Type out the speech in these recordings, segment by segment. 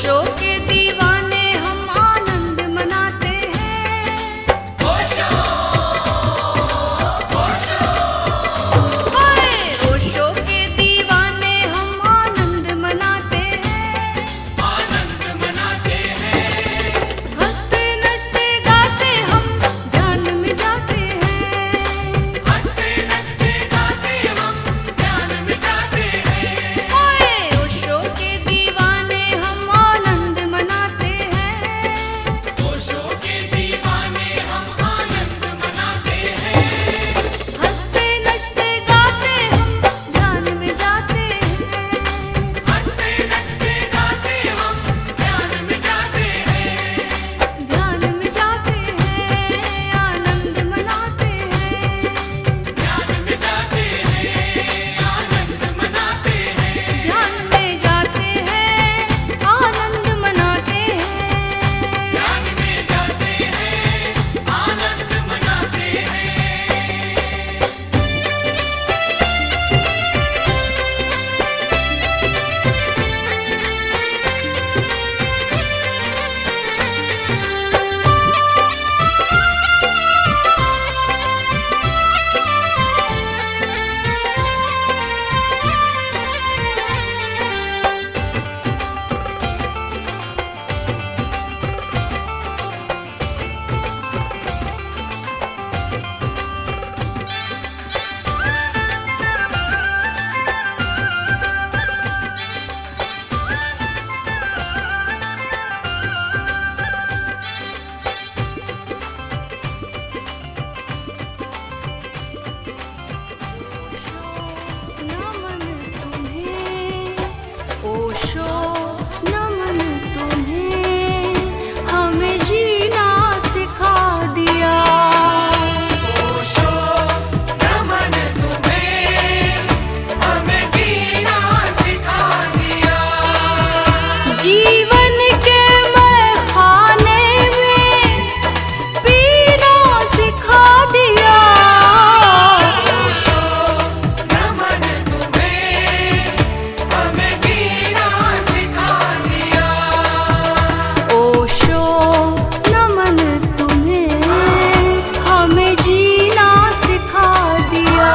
ओशो के दीवाने हम आनंद मनाते हैं। ओशो ओशो ओए ओशो के दीवाने हम आनंद मनाते हैं। आनंद मनाते हैं। हंसते नचते गाते हम ध्यान में जाते हैं। हंसते नचते गाते हम ध्यान में जाते हैं। ओए ओशो के दीवाने हम आनंद मनाते हैं। ओशो के दीवाने हम आनंद मनाते हैं। हंसते नचते गाते हम ध्यान में जाते हैं। हंसते नचते गाते हम ध्यान में जाते हैं। ध्यान में जाते हैं। आनंद मनाते हैं। ध्यान में जाते हैं। आनंद मनाते हैं। ध्यान में जाते हैं। आनंद मनाते हैं। ध्यान में जाते हैं। आनंद मनाते हैं। नमन तुम्हें ओशो, नमन तुम्हें हमें जीना सिखा दिया। ओशो नमन तुम्हें हमें जीना सिखा दिया। जीवन के मैखाने में पीना सिखा दिया। नमन तुम्हें हमें जीना सिखा दिया। ओशो नमन तुम्हें हमें जीना सिखा दिया।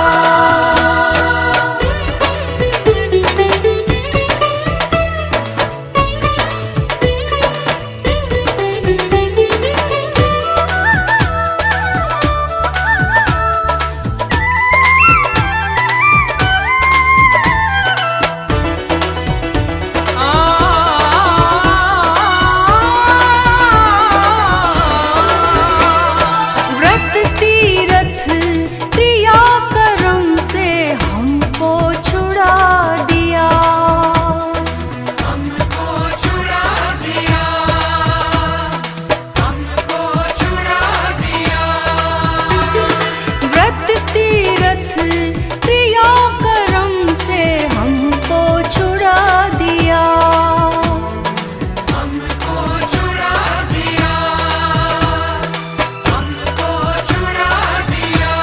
व्रत तीरथ क्रिया कर्म से हमको छुड़ा दिया। हमको छुड़ा दिया। हमको छुड़ा दिया। व्रत तीरथ क्रिया कर्म से हमको छुड़ा दिया। हमको छुड़ा दिया। हमको छुड़ा दिया।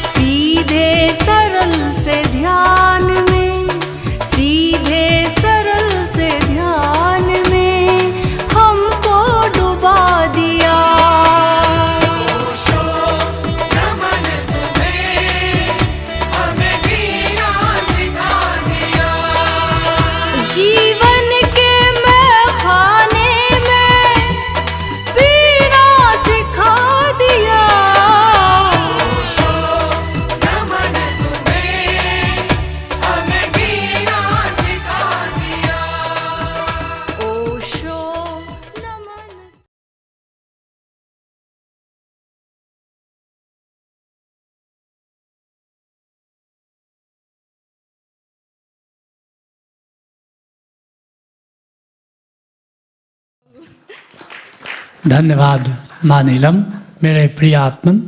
सीधे सरल से ध्यान में, सीधे सरल से ध्यान में हमको डुबा दिया। ओशो नमन तुम्हें हमें जीना सिखा दिया। जीवन के मैखाने में पीना सिखा दिया। ओशो नमन तुम्हें हमें जीना सिखा दिया। ओशो नमन धन्यवाद माँ नीलम। मेरे प्रिय आत्मन,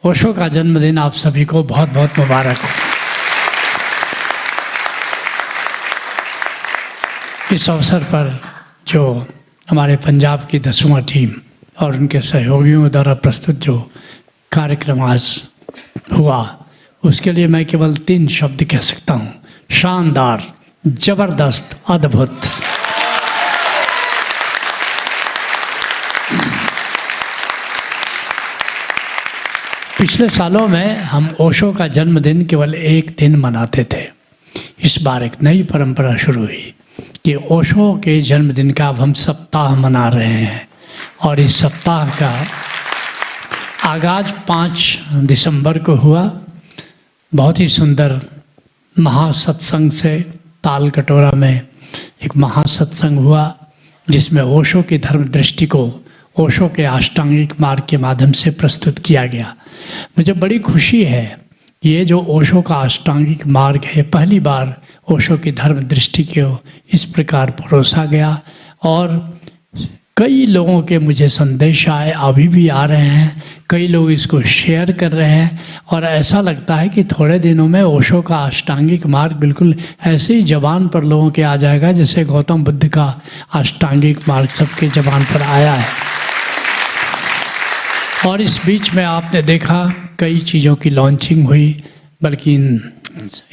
ओशो का जन्मदिन आप सभी को बहुत बहुत मुबारक हो। इस अवसर पर जो हमारे पंजाब की 10वां टीम और उनके सहयोगियों द्वारा प्रस्तुत जो कार्यक्रम आज हुआ, उसके लिए मैं केवल 3 शब्द कह सकता हूँ: शानदार, जबरदस्त, अद्भुत। पिछले सालों में हम ओशो का जन्मदिन केवल एक दिन मनाते थे। इस बार एक नई परंपरा शुरू हुई कि ओशो के जन्मदिन का अब हम सप्ताह मना रहे हैं, और इस सप्ताह का आगाज 5 दिसंबर को हुआ। बहुत ही सुंदर महासत्संग से ताल कटोरा में एक महासत्संग हुआ, जिसमें ओशो की धर्म दृष्टि को ओशो के अष्टांगिक मार्ग के माध्यम से प्रस्तुत किया गया। मुझे बड़ी खुशी है, ये जो ओशो का अष्टांगिक मार्ग है, पहली बार ओशो की धर्म दृष्टि को इस प्रकार परोसा गया, और कई लोगों के मुझे संदेश आए, अभी भी आ रहे हैं, कई लोग इसको शेयर कर रहे हैं, और ऐसा लगता है कि थोड़े दिनों में ओशो का अष्टांगिक मार्ग बिल्कुल ऐसे ही जबान पर लोगों के आ जाएगा जैसे गौतम बुद्ध का अष्टांगिक मार्ग सबके जबान पर आया है। और इस बीच में आपने देखा कई चीज़ों की लॉन्चिंग हुई, बल्कि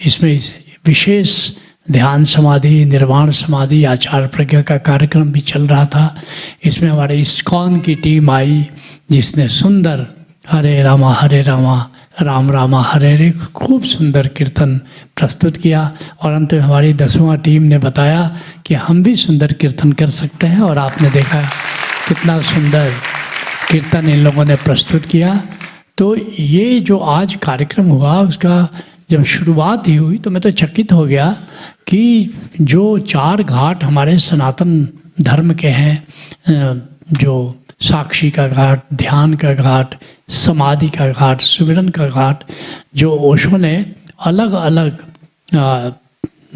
इसमें विशेष ध्यान समाधि, निर्वाण समाधि, आचार प्रज्ञा का कार्यक्रम भी चल रहा था। इसमें हमारे इस्कॉन की टीम आई, जिसने सुंदर हरे रामा राम रामा हरे हरे खूब सुंदर कीर्तन प्रस्तुत किया। और अंत में हमारी 10वां टीम ने बताया कि हम भी सुंदर कीर्तन कर सकते हैं, और आपने देखा कितना सुंदर कीर्तन इन लोगों ने प्रस्तुत किया। तो ये जो आज कार्यक्रम हुआ, उसका जब शुरुआत ही हुई तो मैं तो चकित हो गया कि जो 4 घाट हमारे सनातन धर्म के हैं, जो साक्षी का घाट, ध्यान का घाट, समाधि का घाट, सुमिरन का घाट, जो ओशो ने अलग अलग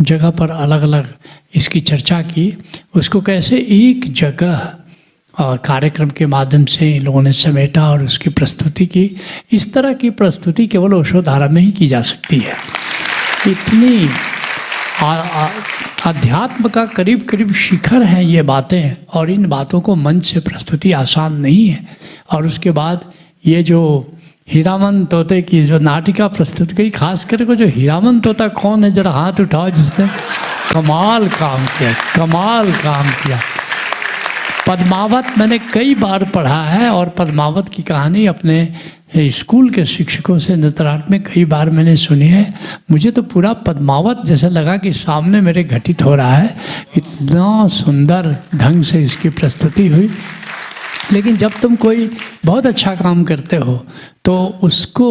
जगह पर अलग अलग इसकी चर्चा की, उसको कैसे एक जगह कार्यक्रम के माध्यम से इन लोगों ने समेटा और उसकी प्रस्तुति की। इस तरह की प्रस्तुति केवल ओशो धारा में ही की जा सकती है। इतनी अध्यात्म का करीब करीब शिखर हैं ये बातें, और इन बातों को मंच से प्रस्तुति आसान नहीं है। और उसके बाद ये जो हीरामन तोते की जो नाटिका प्रस्तुत की, खास करके जो हीरामन तोता कौन है, जरा हाथ उठाओ जिसने कमाल काम किया, कमाल काम किया। पद्मावत मैंने कई बार पढ़ा है, और पद्मावत की कहानी अपने स्कूल के शिक्षकों से नृत्यनाट्य में कई बार मैंने सुनी है। मुझे तो पूरा पद्मावत जैसा लगा कि सामने मेरे घटित हो रहा है, इतना सुंदर ढंग से इसकी प्रस्तुति हुई। लेकिन जब तुम कोई बहुत अच्छा काम करते हो तो उसको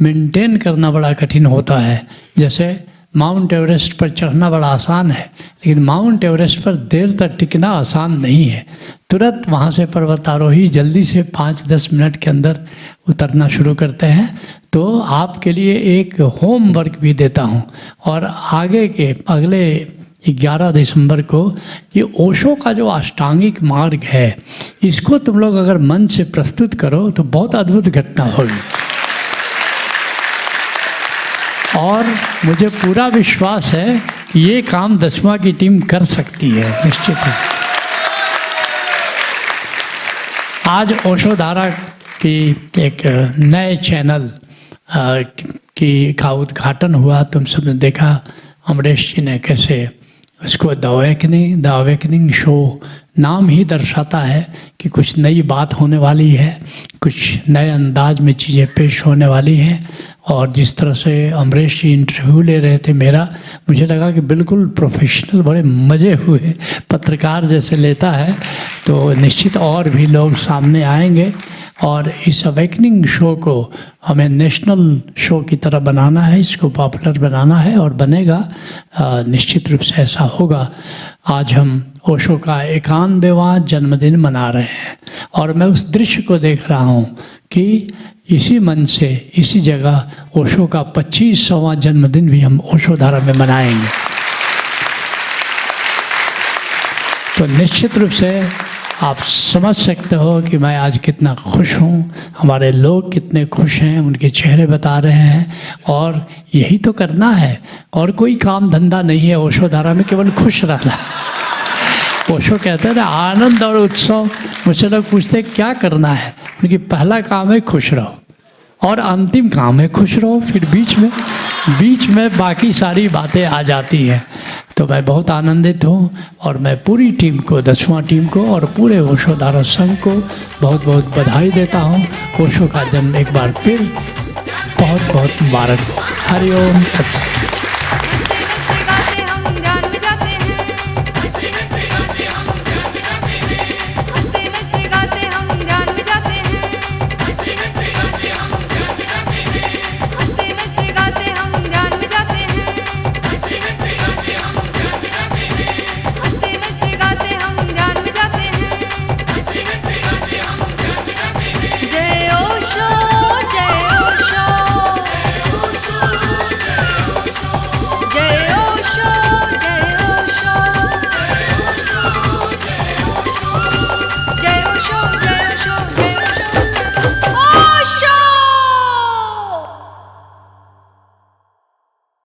मेंटेन करना बड़ा कठिन होता है। जैसे माउंट एवरेस्ट पर चढ़ना बड़ा आसान है, लेकिन माउंट एवरेस्ट पर देर तक टिकना आसान नहीं है। तुरंत वहाँ से पर्वतारोही जल्दी से 5-10 मिनट के अंदर उतरना शुरू करते हैं। तो आपके लिए एक होमवर्क भी देता हूँ, और आगे के अगले 11 दिसंबर को ये ओशो का जो अष्टांगिक मार्ग है, इसको तुम लोग अगर मन से प्रस्तुत करो तो बहुत अद्भुत घटना होगी। और मुझे पूरा विश्वास है कि ये काम 10वां की टीम कर सकती है, निश्चित ही। आज ओशो धारा की एक नए चैनल का उद्घाटन हुआ। तुम सबने देखा अमरीश जी ने कैसे उसको द अवेकनिंग शो नाम ही दर्शाता है कि कुछ नई बात होने वाली है, कुछ नए अंदाज में चीज़ें पेश होने वाली हैं। और जिस तरह से अमरीश जी इंटरव्यू ले रहे थे मेरा, मुझे लगा कि बिल्कुल प्रोफेशनल, बड़े मज़े हुए, पत्रकार जैसे लेता है। तो निश्चित और भी लोग सामने आएंगे, और इस अवेकनिंग शो को हमें नेशनल शो की तरह बनाना है, इसको पॉपुलर बनाना है, और बनेगा, निश्चित रूप से ऐसा होगा। आज हम ओशो का 91वां जन्मदिन मना रहे हैं, और मैं उस दृश्य को देख रहा हूँ कि इसी मन से, इसी जगह ओशो का 25वां जन्मदिन भी हम ओशो धारा में मनाएंगे। तो निश्चित रूप से आप समझ सकते हो कि मैं आज कितना खुश हूँ, हमारे लोग कितने खुश हैं, उनके चेहरे बता रहे हैं। और यही तो करना है, और कोई काम धंधा नहीं है ओशो धारा में, केवल खुश रहना। ओशो कहते हैं ना, आनंद और उत्सव। मुझसे लोग पूछते क्या करना है, उनकी पहला काम है खुश रहो, और अंतिम काम है खुश रहो। फिर बीच में बाकी सारी बातें आ जाती हैं। तो मैं बहुत आनंदित हूँ और मैं पूरी टीम को, 10वां टीम को और पूरे ओशो धारा संघ को बहुत बहुत बधाई देता हूँ। ओशो का जन्म एक बार फिर बहुत बहुत मुबारक हो। हरिओम तत्सत।